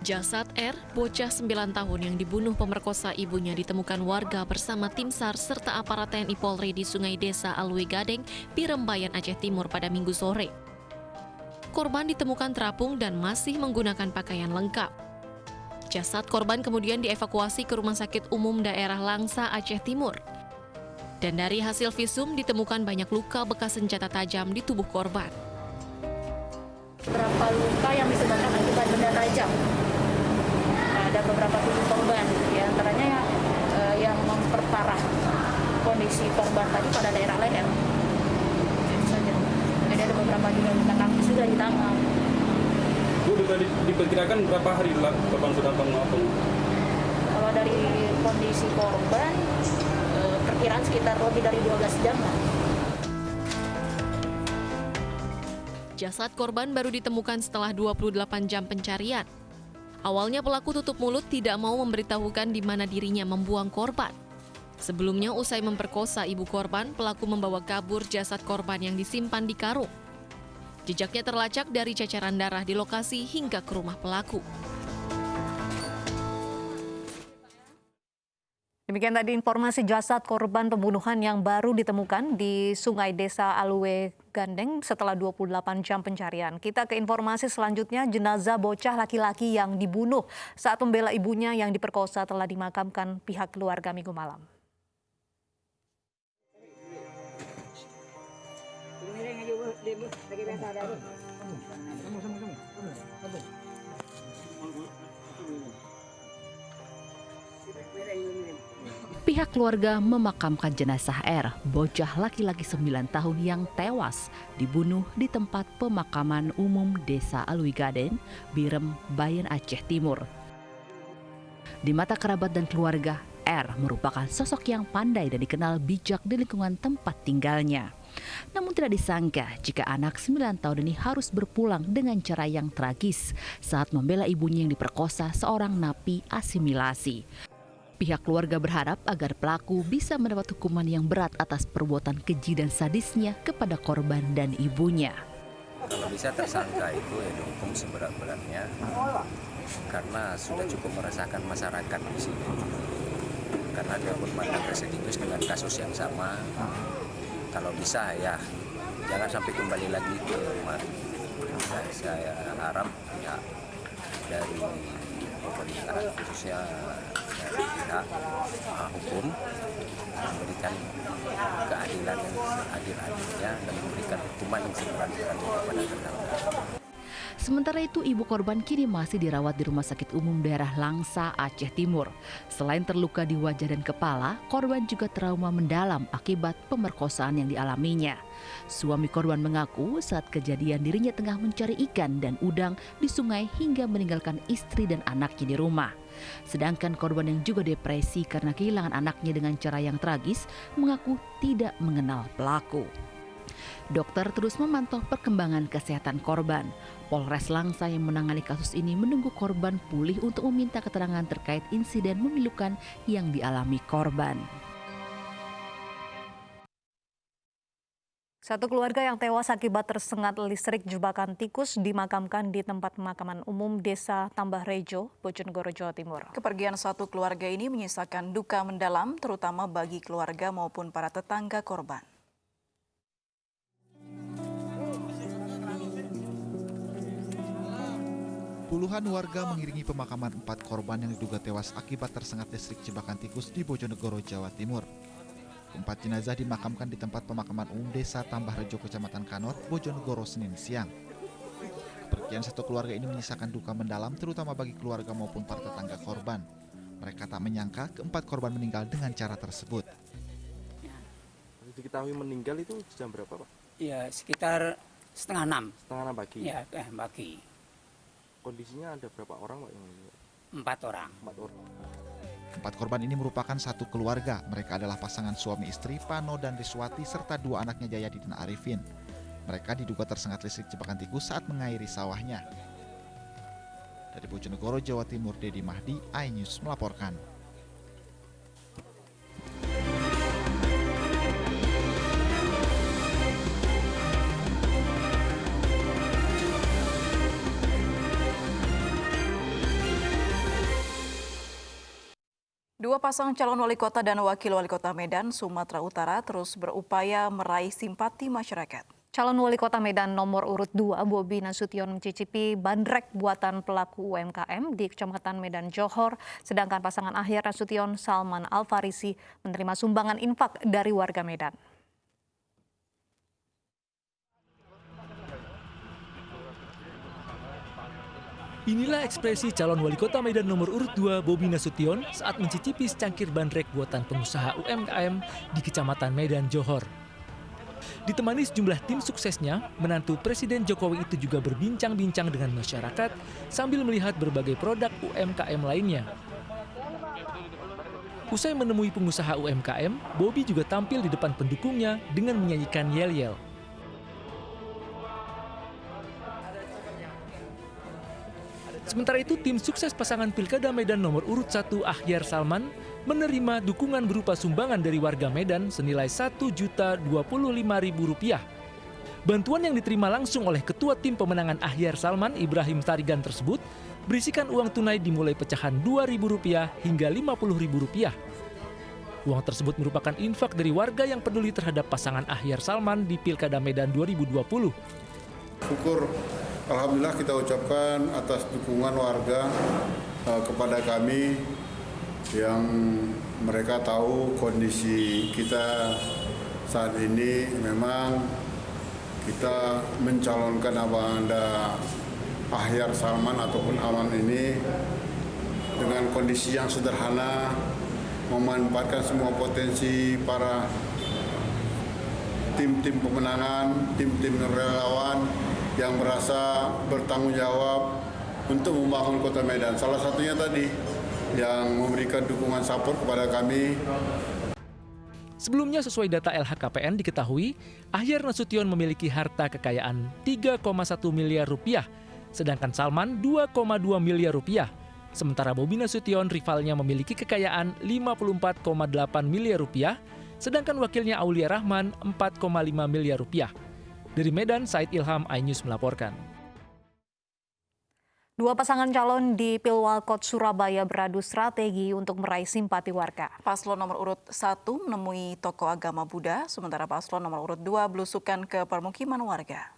Jasad R, bocah 9 tahun yang dibunuh pemerkosa ibunya ditemukan warga bersama tim SAR serta aparat TNI Polri di Sungai Desa Alwe Gading, Pirembayan, Aceh Timur pada Minggu sore. Korban ditemukan terapung dan masih menggunakan pakaian lengkap. Jasad korban kemudian dievakuasi ke Rumah Sakit Umum Daerah Langsa, Aceh Timur. Dan dari hasil visum ditemukan banyak luka bekas senjata tajam di tubuh korban. Beberapa luka yang disebabkan akibat benda tajam. Ada beberapa tubuh korban, di antaranya yang memperparah kondisi korban tadi pada daerah leher. Itu saja. Jadi ada beberapa juga luka kaki sudah di tangan. Bu, diperkirakan berapa hari korban sudah mengapung? Kalau dari kondisi korban, perkiraan sekitar lebih dari 12 jam lah. Jasad korban baru ditemukan setelah 28 jam pencarian. Awalnya pelaku tutup mulut tidak mau memberitahukan di mana dirinya membuang korban. Sebelumnya usai memperkosa ibu korban, pelaku membawa kabur jasad korban yang disimpan di karung. Jejaknya terlacak dari ceceran darah di lokasi hingga ke rumah pelaku. Demikian tadi informasi jasad korban pembunuhan yang baru ditemukan di Sungai Desa Alwe Gandeng setelah 28 jam pencarian. Kita ke informasi selanjutnya, jenazah bocah laki-laki yang dibunuh saat membela ibunya yang diperkosa telah dimakamkan pihak keluarga Minggu malam. Pihak keluarga memakamkan jenazah R, bocah laki-laki 9 tahun yang tewas dibunuh di tempat pemakaman umum Desa Alwi Gaden, Birem, Bayan, Aceh Timur. Di mata kerabat dan keluarga, R merupakan sosok yang pandai dan dikenal bijak di lingkungan tempat tinggalnya. Namun tidak disangka jika anak 9 tahun ini harus berpulang dengan cara yang tragis saat membela ibunya yang diperkosa seorang napi asimilasi. Pihak keluarga berharap agar pelaku bisa mendapat hukuman yang berat atas perbuatan keji dan sadisnya kepada korban dan ibunya. Kalau bisa tersangka itu ya dihukum seberat-beratnya karena sudah cukup meresahkan masyarakat di sini. Karena dia berpandang residivis dengan kasus yang sama. Kalau bisa ya jangan sampai kembali lagi ke rumah. Saya harap ya dari pemerintahan khususnya dari pihak hukum memberikan keadilan yang seadil-adilnya dan memberikan hukuman yang seberat-beratnya kepada terdakwa. Sementara itu, ibu korban kini masih dirawat di Rumah Sakit Umum Daerah Langsa, Aceh Timur. Selain terluka di wajah dan kepala, korban juga trauma mendalam akibat pemerkosaan yang dialaminya. Suami korban mengaku saat kejadian dirinya tengah mencari ikan dan udang di sungai hingga meninggalkan istri dan anaknya di rumah. Sedangkan korban yang juga depresi karena kehilangan anaknya dengan cara yang tragis mengaku tidak mengenal pelaku. Dokter terus memantau perkembangan kesehatan korban. Polres Langsa yang menangani kasus ini menunggu korban pulih untuk meminta keterangan terkait insiden memilukan yang dialami korban. Satu keluarga yang tewas akibat tersengat listrik jebakan tikus dimakamkan di tempat pemakaman umum Desa Tambah Rejo, Bojonegoro, Jawa Timur. Kepergian satu keluarga ini menyisakan duka mendalam, terutama bagi keluarga maupun para tetangga korban. Puluhan warga mengiringi pemakaman 4 korban yang diduga tewas akibat tersengat listrik jebakan tikus di Bojonegoro, Jawa Timur. 4 jenazah dimakamkan di tempat pemakaman umum Desa Tambah Rejo, Kecamatan Kanor, Bojonegoro, Senin siang. Kepergian satu keluarga ini menyisakan duka mendalam terutama bagi keluarga maupun para tetangga korban. Mereka tak menyangka keempat korban meninggal dengan cara tersebut. Diketahui meninggal itu jam berapa, Pak? Ya, sekitar setengah 6. Setengah 6 pagi? Ya, pagi. Kondisinya ada berapa orang, Pak? 4 orang. 4 orang. 4 korban ini merupakan satu keluarga. Mereka adalah pasangan suami istri Pano dan Riswati serta 2 anaknya Jayadi dan Arifin. Mereka diduga tersengat listrik jebakan tikus saat mengairi sawahnya. Dari Bojonegoro, Jawa Timur, Dedi Mahdi, iNews melaporkan. Dua pasang calon wali kota dan wakil wali kota Medan, Sumatera Utara terus berupaya meraih simpati masyarakat. Calon wali kota Medan nomor urut 2 Bobi Nasution mencicipi bandrek buatan pelaku UMKM di Kecamatan Medan Johor, sedangkan pasangan Ahyar Nasution Salman Al-Farisi menerima sumbangan infak dari warga Medan. Inilah ekspresi calon wali kota Medan nomor urut 2 Bobi Nasution saat mencicipi secangkir bandrek buatan pengusaha UMKM di Kecamatan Medan Johor. Ditemani sejumlah tim suksesnya, menantu Presiden Jokowi itu juga berbincang-bincang dengan masyarakat sambil melihat berbagai produk UMKM lainnya. Usai menemui pengusaha UMKM, Bobi juga tampil di depan pendukungnya dengan menyanyikan yel-yel. Sementara itu, tim sukses pasangan Pilkada Medan nomor urut 1 Ahyar Salman menerima dukungan berupa sumbangan dari warga Medan senilai Rp1.025.000. Bantuan yang diterima langsung oleh Ketua Tim Pemenangan Ahyar Salman, Ibrahim Tarigan tersebut, berisikan uang tunai dimulai pecahan Rp2.000 hingga Rp50.000. Uang tersebut merupakan infak dari warga yang peduli terhadap pasangan Ahyar Salman di Pilkada Medan 2020. Syukur, alhamdulillah kita ucapkan atas dukungan warga kepada kami yang mereka tahu kondisi kita saat ini. Memang kita mencalonkan Abanganda Ahyar Salman ataupun Aman ini dengan kondisi yang sederhana, memanfaatkan semua potensi para tim-tim pemenangan, tim-tim relawan yang merasa bertanggung jawab untuk membangun Kota Medan. Salah satunya tadi yang memberikan dukungan support kepada kami. Sebelumnya sesuai data LHKPN diketahui, Ahyar Nasution memiliki harta kekayaan Rp3,1 miliar, sedangkan Salman Rp2,2 miliar. Sementara Bobi Nasution rivalnya memiliki kekayaan Rp54,8 miliar, sedangkan wakilnya Aulia Rahman Rp4,5 miliar. Dari Medan, Said Ilham, iNews melaporkan. Dua pasangan calon di Pilwalkot Surabaya beradu strategi untuk meraih simpati warga. Paslon nomor urut 1 menemui tokoh agama Buddha, sementara paslon nomor urut 2 belusukan ke permukiman warga.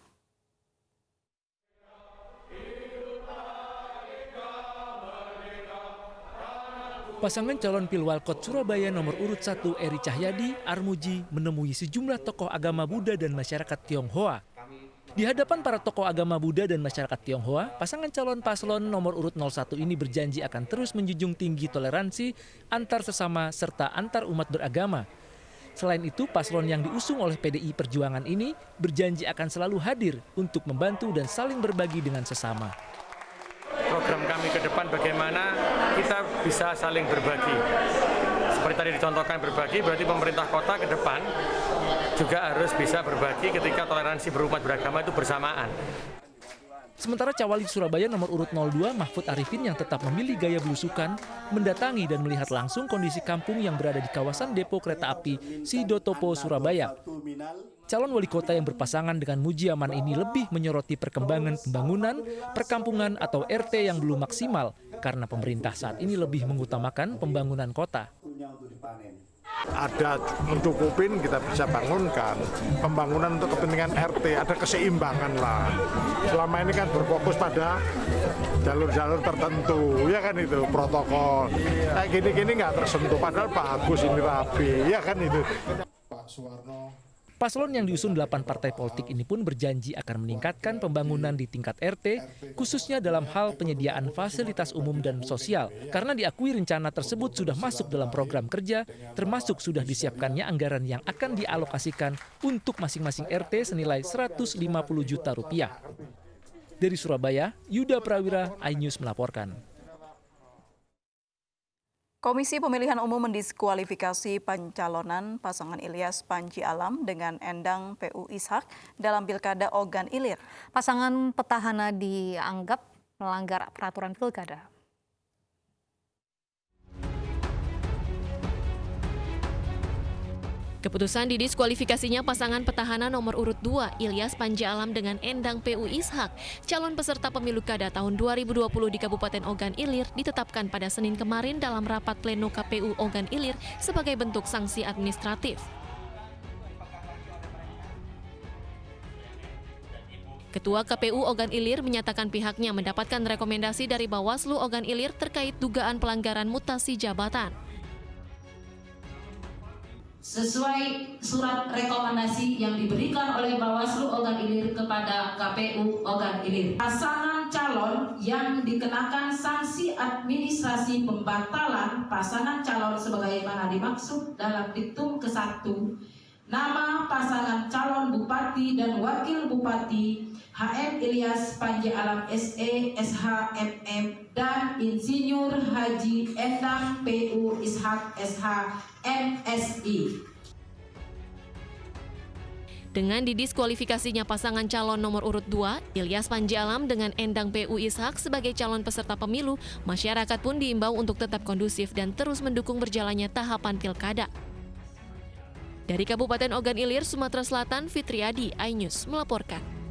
Pasangan calon Pilwalkot Surabaya nomor urut 1 Eri Cahyadi Armuji menemui sejumlah tokoh agama Buddha dan masyarakat Tionghoa. Di hadapan para tokoh agama Buddha dan masyarakat Tionghoa, pasangan calon paslon nomor urut 01 ini berjanji akan terus menjunjung tinggi toleransi antar sesama serta antar umat beragama. Selain itu, paslon yang diusung oleh PDI Perjuangan ini berjanji akan selalu hadir untuk membantu dan saling berbagi dengan sesama. Program kami ke depan bagaimana kita bisa saling berbagi. Seperti tadi dicontohkan berbagi, berarti pemerintah kota ke depan juga harus bisa berbagi ketika toleransi berumat beragama itu bersamaan. Sementara Cawalig Surabaya nomor urut 02 Mahfud Arifin yang tetap memilih gaya belusukan mendatangi dan melihat langsung kondisi kampung yang berada di kawasan depo kereta api Sidotopo, Surabaya. Calon wali kota yang berpasangan dengan Mujiaman ini lebih menyoroti perkembangan pembangunan, perkampungan atau RT yang belum maksimal karena pemerintah saat ini lebih mengutamakan pembangunan kota. Ada mencukupin, kita bisa bangunkan pembangunan untuk kepentingan RT, ada keseimbangan lah. Selama ini kan berfokus pada jalur-jalur tertentu, ya kan itu protokol. Kayak gini-gini nggak tersentuh, padahal bagus ini rapi, ya kan itu. Pak Suwarno. Paslon yang diusung 8 partai politik ini pun berjanji akan meningkatkan pembangunan di tingkat RT, khususnya dalam hal penyediaan fasilitas umum dan sosial. Karena diakui rencana tersebut sudah masuk dalam program kerja, termasuk sudah disiapkannya anggaran yang akan dialokasikan untuk masing-masing RT senilai Rp150 juta. Dari Surabaya, Yuda Prawira, iNews melaporkan. Komisi Pemilihan Umum mendiskualifikasi pencalonan pasangan Ilyas Panji Alam dengan Endang PU Ishak dalam Pilkada Ogan Ilir. Pasangan petahana dianggap melanggar peraturan pilkada. Keputusan didiskualifikasinya pasangan petahana nomor urut 2 Ilyas Panji Alam dengan Endang PU Ishak, calon peserta pemilu kada tahun 2020 di Kabupaten Ogan Ilir ditetapkan pada Senin kemarin dalam rapat pleno KPU Ogan Ilir sebagai bentuk sanksi administratif. Ketua KPU Ogan Ilir menyatakan pihaknya mendapatkan rekomendasi dari Bawaslu Ogan Ilir terkait dugaan pelanggaran mutasi jabatan. Sesuai surat rekomendasi yang diberikan oleh Bawaslu Ogan Ilir kepada KPU Ogan Ilir, pasangan calon yang dikenakan sanksi administrasi pembatalan pasangan calon sebagaimana dimaksud dalam diktum ke-1, nama pasangan calon bupati dan wakil bupati HM Ilyas Panji Alam SE, SH, MM, dan Insinyur Haji Endang PU Ishak, SH, MSI. Dengan didiskualifikasinya pasangan calon nomor urut 2, Ilyas Panji Alam dengan Endang PU Ishak sebagai calon peserta pemilu, masyarakat pun diimbau untuk tetap kondusif dan terus mendukung berjalannya tahapan pilkada. Dari Kabupaten Ogan Ilir, Sumatera Selatan, Fitriadi, iNews melaporkan.